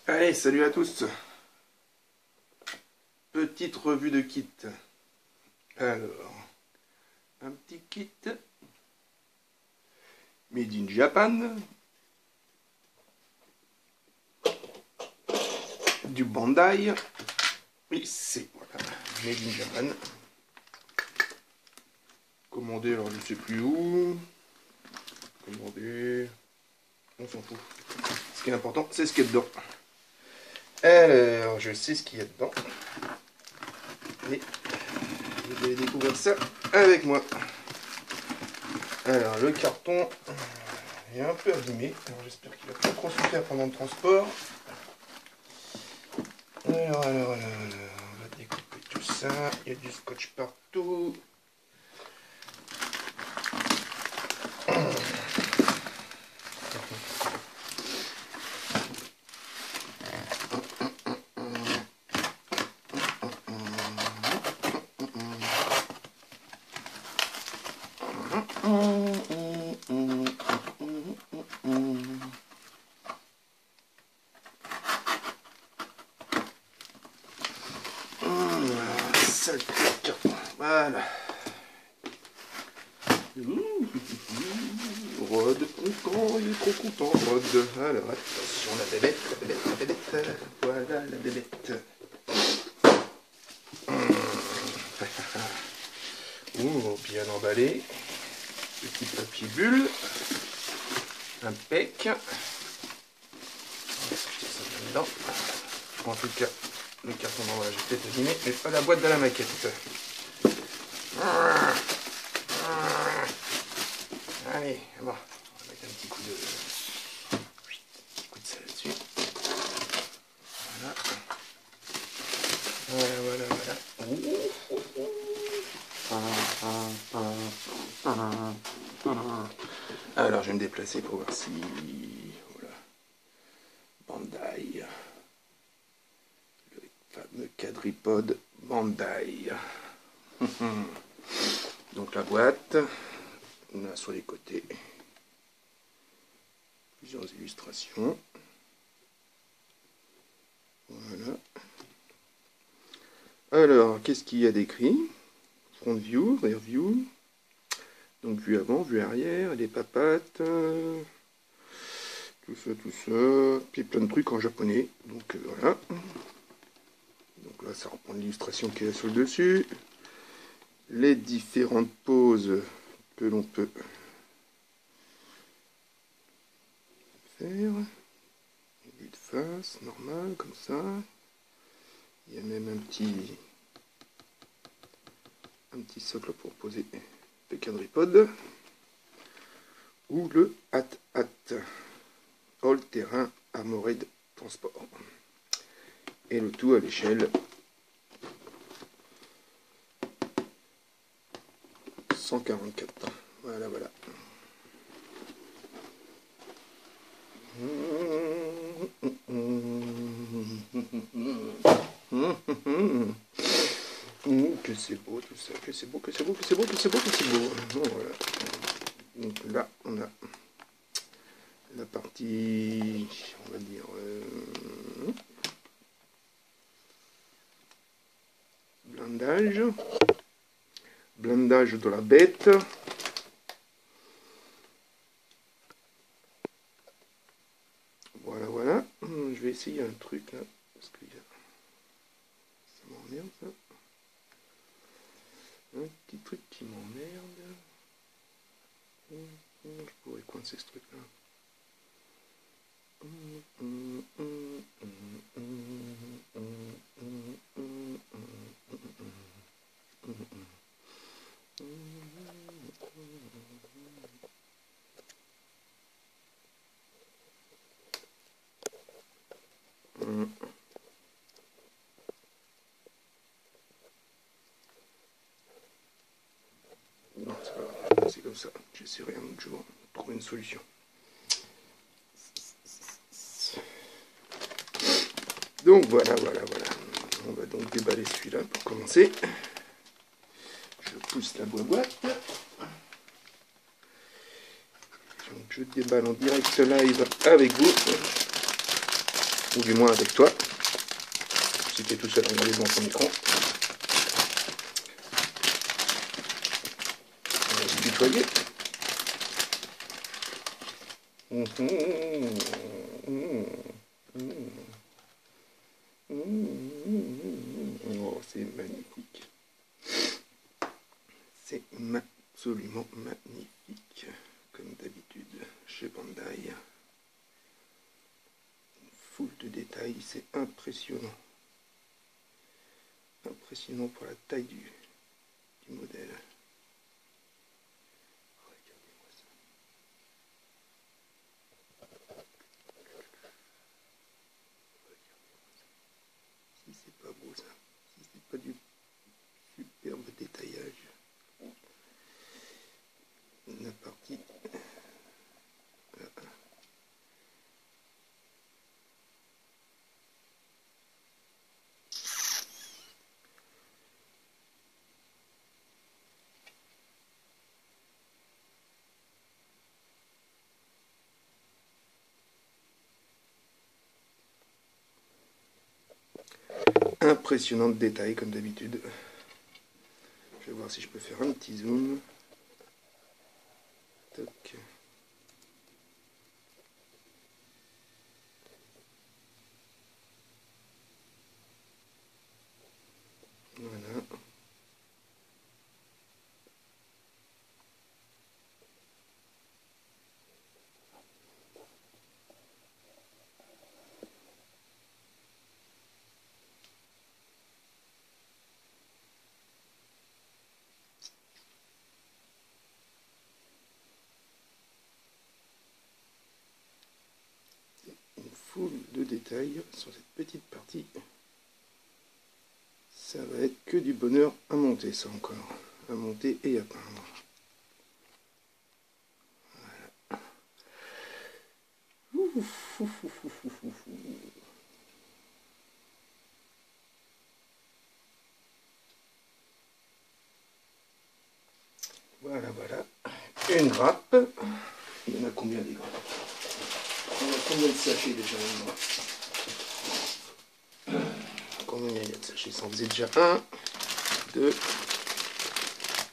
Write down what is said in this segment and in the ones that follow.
Allez, salut à tous. Petite revue de kit. Alors, un petit kit Made in Japan. Du Bandai. Oui, c'est voilà, Made in Japan. Commandé, alors je sais plus où. Commandé. On s'en fout. Ce qui est important, c'est ce qu'il y a dedans. Alors, je sais ce qu'il y a dedans. Et vous allez découvrir ça avec moi. Alors, le carton est un peu abîmé. J'espère qu'il va pas trop souffrir pendant le transport. Alors, on va découper tout ça. Il y a du scotch partout. Sale carton. Voilà. Rod, content, il est trop content, Rod. Alors, attention, la bébête, la bébête, la bébête. Voilà la bébête. Oh, bien emballé. Petit papier bulle. Impec. On va sortir ça dedans. En tout cas, le carton d'emballage est peut-être abîmé, mais pas la boîte de la maquette. Allez, bon, on va mettre un petit coup de sel là-dessus. Voilà. Alors, je vais me déplacer pour voir si... Voilà. Bandai. Le fameux quadripode Bandai. Donc la boîte. On a sur les côtés plusieurs illustrations. Voilà. Alors, qu'est-ce qu'il y a d'écrit? Front view, rear view. Donc vue avant, vue arrière, les papates. Tout ça. Puis plein de trucs en japonais. Donc voilà. Donc là, ça reprend l'illustration qui est sur le dessus. Les différentes poses que l'on peut faire. Vue de face, normal, comme ça. Il y a même un petit socle pour poser le quadripode. Ou le hat-hat. All-terrain Armored Transport. Et le tout à l'échelle 144. Voilà. Que c'est beau tout ça, que c'est beau. Voilà. Donc là, on a la partie, on va dire, blindage de la bête. Voilà. Je vais essayer un truc là, parce que ça m'emmerde ça. Un petit truc qui m'emmerde. Je pourrais coincer ce truc là. Non, c'est pas grave, c'est comme ça. J'essaierai un autre jour de trouver une solution. Donc voilà. On va donc déballer celui-là pour commencer. Je pousse la boîte. Donc je déballe en direct live avec vous. ou du moins avec toi, si tu es tout seul à regarder devant ton écran. On va se tutoyer. Oh, c'est magnifique. C'est absolument magnifique, comme d'habitude chez Bandai. Une foule de détails, c'est impressionnant. Impressionnant pour la taille du modèle. Regardez-moi ça. Si c'est pas beau ça, si c'est pas du superbe détaillage. La partie là. Impressionnant de détails comme d'habitude. Je vais voir si je peux faire un petit zoom. Toc. Voilà. Une foule de détails sur cette petite partie. Ça va être que du bonheur à monter, ça encore. À monter et à peindre. Voilà. Ouf, ouf, ouf, ouf, ouf, ouf. Voilà, voilà. Une grappe. Il y en a combien des grappes? Il y en a combien de sachets déjà? Combien il y a de sachets? Ça en faisait déjà 1, 2,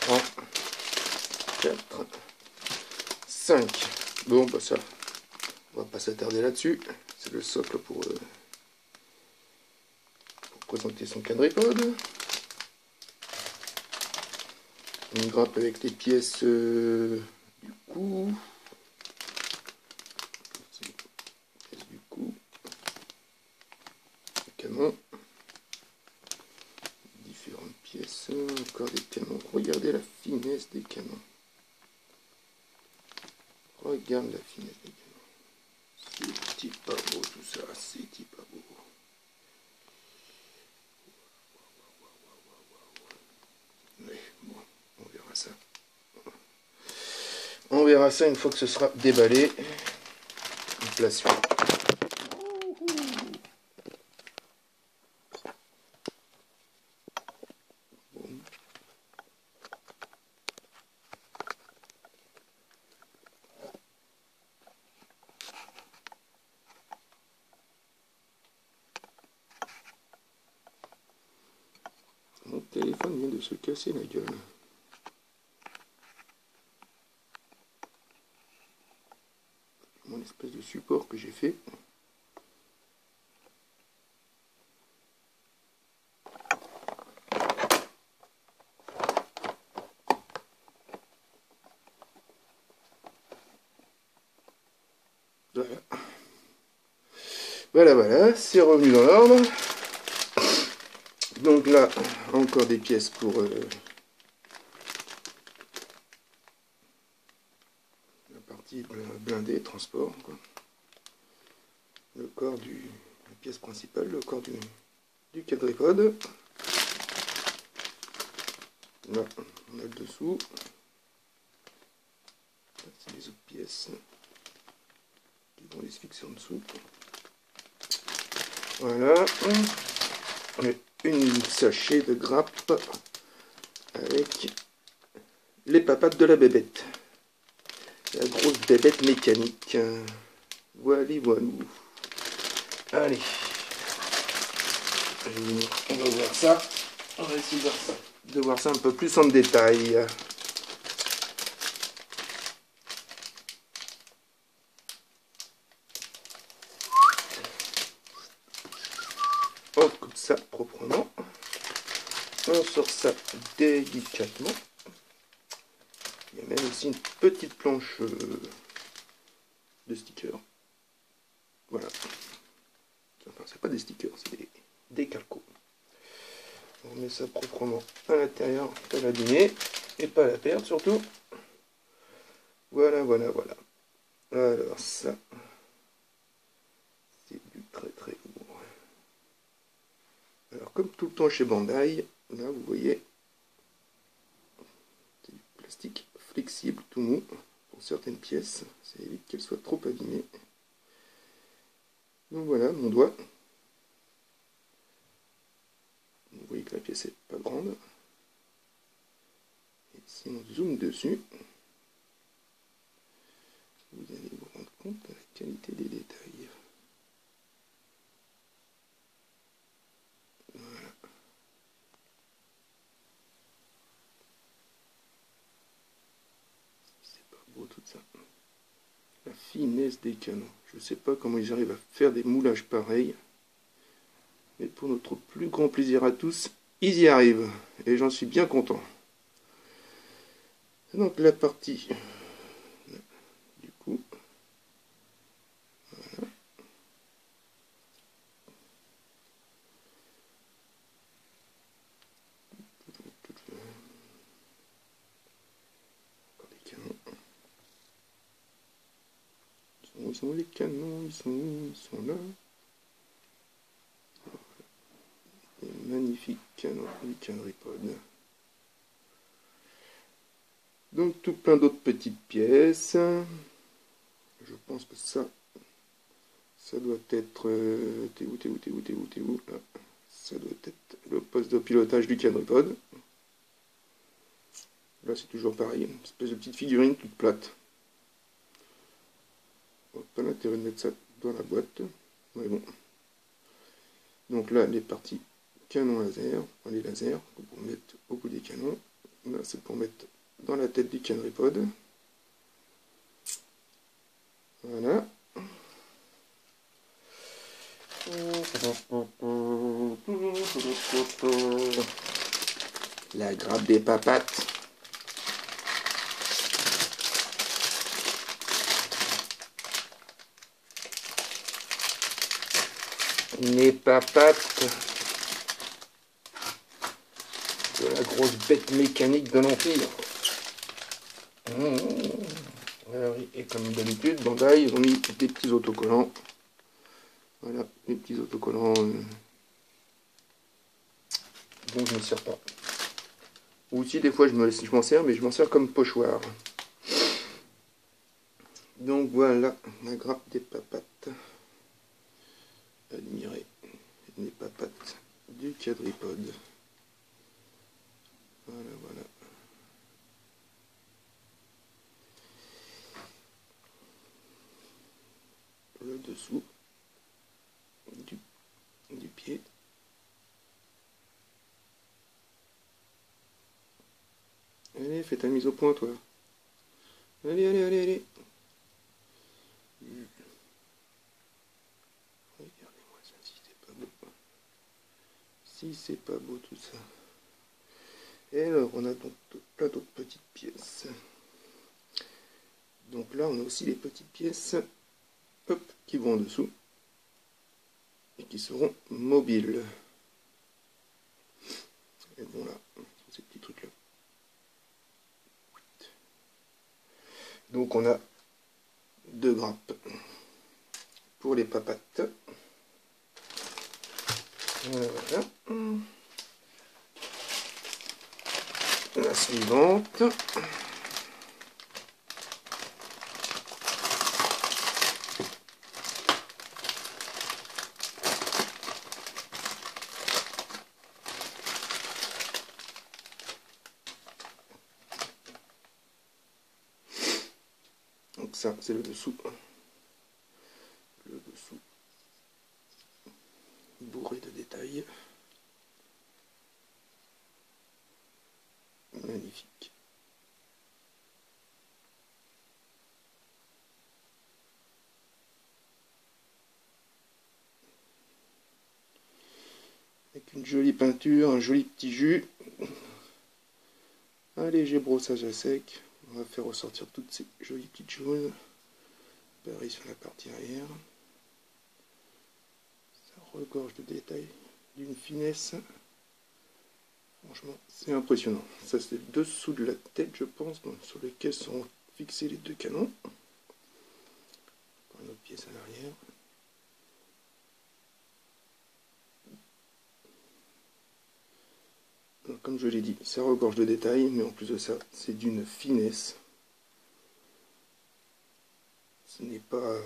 3, 4, 5. Bon, bah ça, on va pas s'attarder là-dessus. C'est le socle pour présenter son quadripode. Une grappe avec les pièces du cou. Pièces du cou. Le canon. Différentes pièces. Encore des canons. Regardez la finesse des canons. Regarde la finesse des canons. C'est pas beau tout ça. C'est pas beau. Mais bon, on verra ça. On verra ça une fois que ce sera déballé. Inflation. Mon téléphone vient de se casser la gueule. Mon espèce de support que j'ai fait. Voilà. Voilà, voilà, c'est revenu dans l'ordre. Donc là, encore des pièces pour la partie blindée, transport, quoi. Le corps la pièce principale, le corps du quadripode. Là, on a le dessous. C'est les autres pièces qui vont les fixer en dessous. Voilà. Une sachet de grappe avec les papates de la bébête. La grosse bébête mécanique. Voilà, voilou. Allez. On va voir ça. On va essayer de voir ça un peu plus en détail. On coupe ça proprement. On sort ça délicatement. Il y a même aussi une petite planche de stickers. Voilà. Enfin, c'est pas des stickers, c'est des calcos. On met ça proprement à l'intérieur, pas l'abîmer et pas la perdre surtout. Voilà, voilà, voilà. Alors ça, c'est du très très lourd. Alors comme tout le temps chez Bandai, là vous voyez, c'est du plastique flexible, tout mou, pour certaines pièces, ça évite qu'elles soient trop abîmées. Donc voilà, mon doigt. Vous voyez que la pièce est pas grande. Et si on zoome dessus, vous allez vous rendre compte de la qualité des détails. Voilà. C'est pas beau tout ça. La finesse des canons. Je sais pas comment ils arrivent à faire des moulages pareils. Mais pour notre plus grand plaisir à tous, ils y arrivent. Et j'en suis bien content. Donc la partie, du coup, voilà. Encore des canons. Où sont les canons? Ils sont où? Ils sont là. Des magnifiques canons du Quadripod. Donc tout plein d'autres petites pièces. Je pense que ça doit être... t'es où là. Ça doit être le poste de pilotage du Quadripod. Là c'est toujours pareil, une espèce de petite figurine toute plate. Pas l'intérêt de mettre ça dans la boîte. Mais bon. Donc là les parties canon laser, les lasers, pour mettre au bout des canons. Là c'est pour mettre dans la tête du Quadripod. Voilà. La grappe des papates. Les papates de la grosse bête mécanique de l'Empire. Et comme d'habitude, Bandai, ils ont mis des petits autocollants. Voilà, des petits autocollants dont je ne me sers pas. Ou aussi, des fois, je m'en sers, mais je m'en sers comme pochoir. Donc voilà, la grappe des papates. Admirez les papates du Quadripod. Voilà, voilà. Le dessous du pied. Allez, fais ta mise au point, toi. Allez, allez, allez, allez. Regardez-moi ça, si c'est pas beau. Si c'est pas beau tout ça. Et alors, on a donc plein d'autres petites pièces. Donc là, on a aussi les petites pièces qui vont en dessous et qui seront mobiles. Elles vont là, ces petits trucs-là. Donc on a deux grappes pour les papates. Voilà. La suivante. Donc ça, c'est le dessous. Le dessous bourré de détails. Magnifique. Avec une jolie peinture, un joli petit jus. Un léger brossage à sec. On va faire ressortir toutes ces jolies petites choses. Pareil sur la partie arrière. Ça regorge de détails d'une finesse. Franchement, c'est impressionnant. Ça, c'est le dessous de la tête, je pense, sur lesquels sont fixés les deux canons. Encore une autre pièce à l'arrière. Comme je l'ai dit, ça regorge de détails, mais en plus de ça, c'est d'une finesse. Ce n'est pas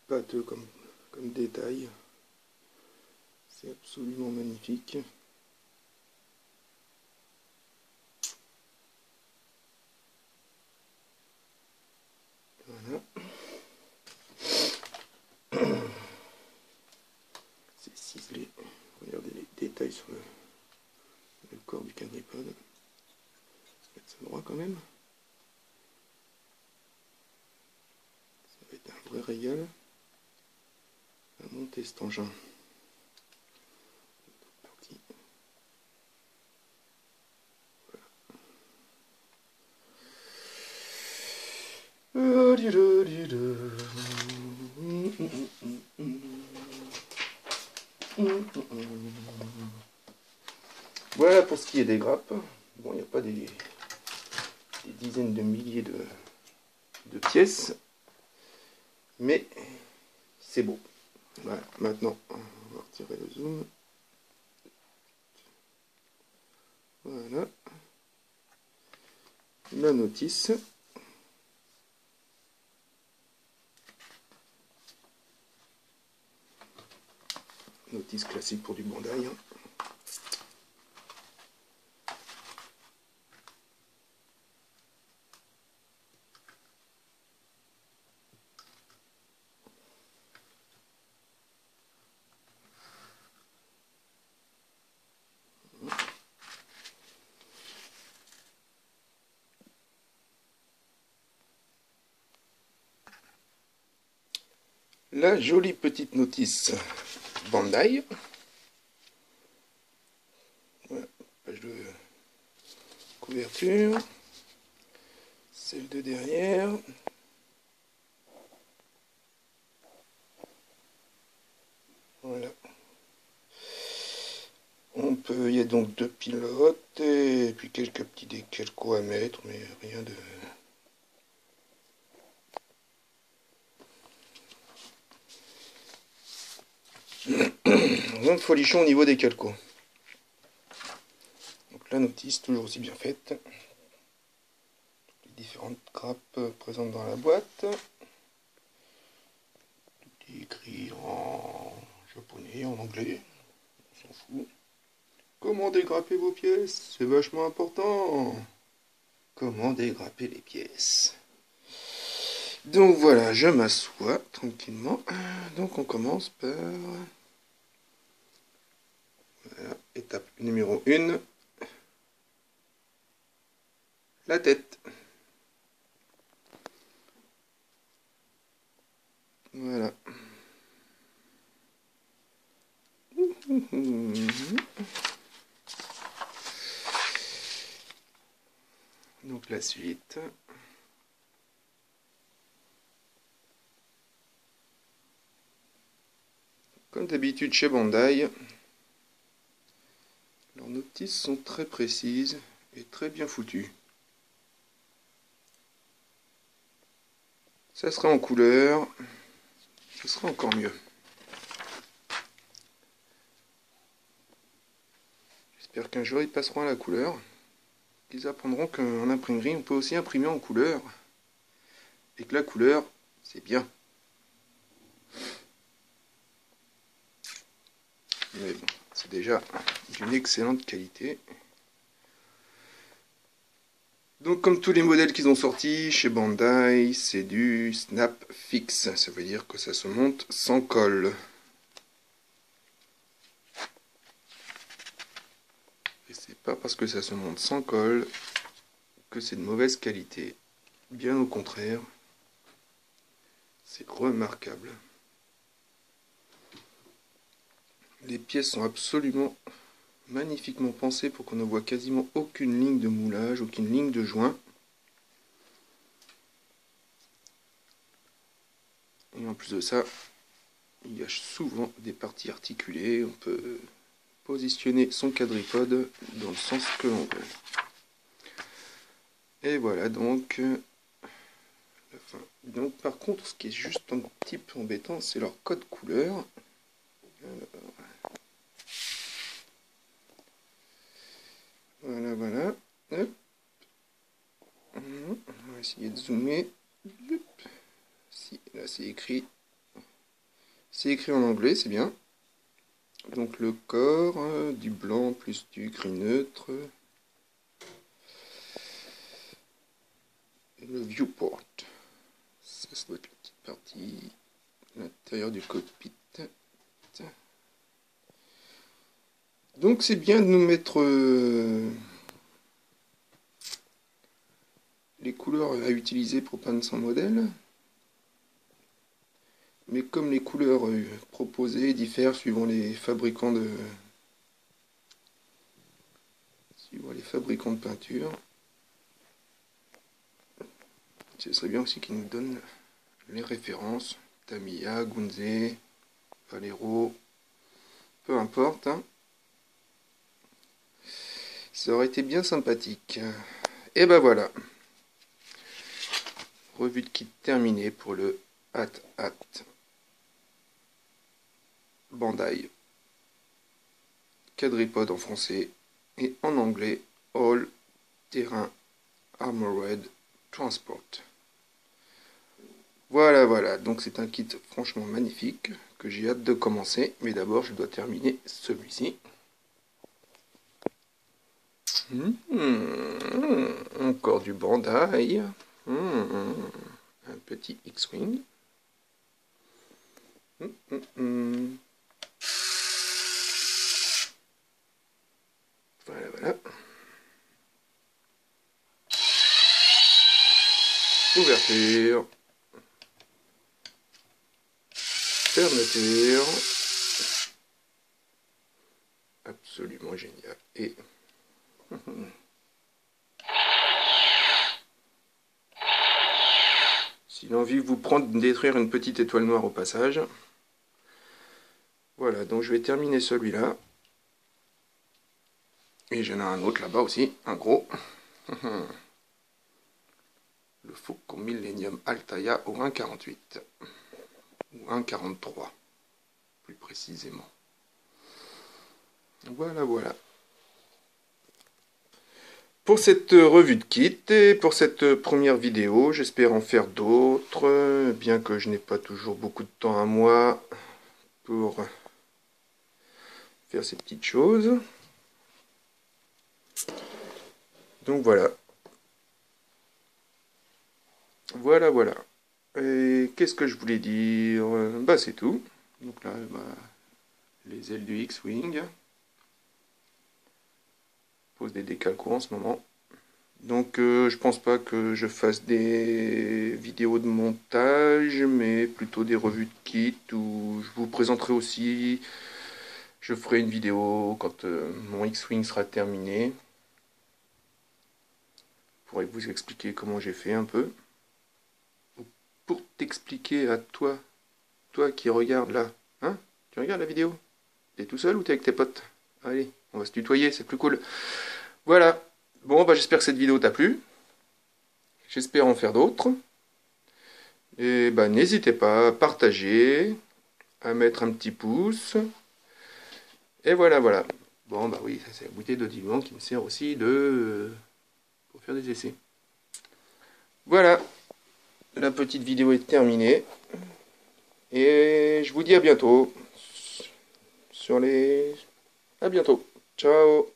pâteux comme détail. C'est absolument magnifique. Voilà. C'est ciselé. Regardez les détails sur le corps du quadripode. Mettre ça droit quand même. Ça va être un vrai régal à monter cet engin. Parti. Voilà pour ce qui est des grappes. Bon, il n'y a pas des dizaines de milliers de pièces, mais c'est beau. Voilà, maintenant, on va retirer le zoom. Voilà. La notice. Notice classique pour du Bandai. La jolie petite notice Bandai. Voilà, page de couverture. Celle de derrière. Voilà. Il y a donc deux pilotes et puis quelques petits décalcos à mettre, mais rien de... Rien de folichon au niveau des calcos. Donc la notice toujours aussi bien faite. Les différentes grappes présentes dans la boîte. Tout est écrit en japonais, en anglais. On s'en fout. Comment dégrapper vos pièces? C'est vachement important. Comment dégrapper les pièces? Donc voilà, je m'assois tranquillement. Donc on commence par... Voilà, étape numéro 1. La tête. Voilà. Donc la suite. Comme d'habitude chez Bandai, leurs notices sont très précises et très bien foutues. Ça sera en couleur, ça sera encore mieux. J'espère qu'un jour ils passeront à la couleur. Ils apprendront qu'en imprimerie on peut aussi imprimer en couleur. Et que la couleur, c'est bien. Mais bon, c'est déjà d'une excellente qualité. Donc comme tous les modèles qu'ils ont sortis chez Bandai, c'est du snap fixe. Ça veut dire que ça se monte sans colle. pas parce que ça se monte sans colle que c'est de mauvaise qualité. Bien au contraire, c'est remarquable. Les pièces sont absolument magnifiquement pensées pour qu'on ne voit quasiment aucune ligne de moulage, aucune ligne de joint. Et en plus de ça, il y a souvent des parties articulées. On peut positionner son quadripode dans le sens que l'on veut. Et voilà donc la fin. Donc par contre, ce qui est juste un petit peu embêtant, c'est leur code couleur. Voilà, voilà. Hop. On va essayer de zoomer. Si, là c'est écrit. C'est écrit en anglais, c'est bien. Donc le corps, du blanc plus du gris neutre. Et le viewport. Ça doit être la petite partie. L'intérieur du cockpit. Donc c'est bien de nous mettre les couleurs à utiliser pour peindre son modèle. Mais comme les couleurs proposées diffèrent suivant les fabricants de peinture, ce serait bien aussi qu'ils nous donnent les références. Tamiya, Gunze, Vallejo, peu importe. Hein. Ça aurait été bien sympathique. Et ben voilà. Revue de kit terminée pour le Hat Bandai. Quadripode en français et en anglais All Terrain Armored Transport. Voilà, voilà, donc c'est un kit franchement magnifique que j'ai hâte de commencer, mais d'abord je dois terminer celui-ci. Encore du Bandai. Un petit X-Wing. Voilà, voilà. Ouverture. Fermeture. Absolument génial. Et si l'envie vous prend de détruire une petite étoile noire au passage. Voilà, donc je vais terminer celui-là. Et j'en ai un autre là-bas aussi, un gros. Le Faucon Millennium Altaïa au 1,48. Ou 1,43, plus précisément. Voilà, voilà. Pour cette revue de kit et pour cette première vidéo, j'espère en faire d'autres, bien que je n'ai pas toujours beaucoup de temps à moi pour faire ces petites choses. Donc voilà. Voilà, voilà. Et qu'est-ce que je voulais dire? Bah c'est tout. Donc là, bah, les ailes du X-Wing. Pose des décalcos en ce moment. Donc je pense pas que je fasse des vidéos de montage, mais plutôt des revues de kit où je vous présenterai aussi. Je ferai une vidéo quand mon X-Wing sera terminé. Je pourrais vous expliquer comment j'ai fait un peu. Pour t'expliquer à toi qui regardes là, hein? Tu regardes la vidéo? T'es tout seul ou t'es avec tes potes? Allez, on va se tutoyer, c'est plus cool. Voilà. Bon, bah j'espère que cette vidéo t'a plu. J'espère en faire d'autres. Et bah n'hésitez pas à partager, à mettre un petit pouce. Et voilà, voilà. Bon, bah oui, ça c'est la bouteille d'eau diluante qui me sert aussi pour faire des essais. Voilà. La petite vidéo est terminée. Et je vous dis à bientôt. À bientôt. Ciao.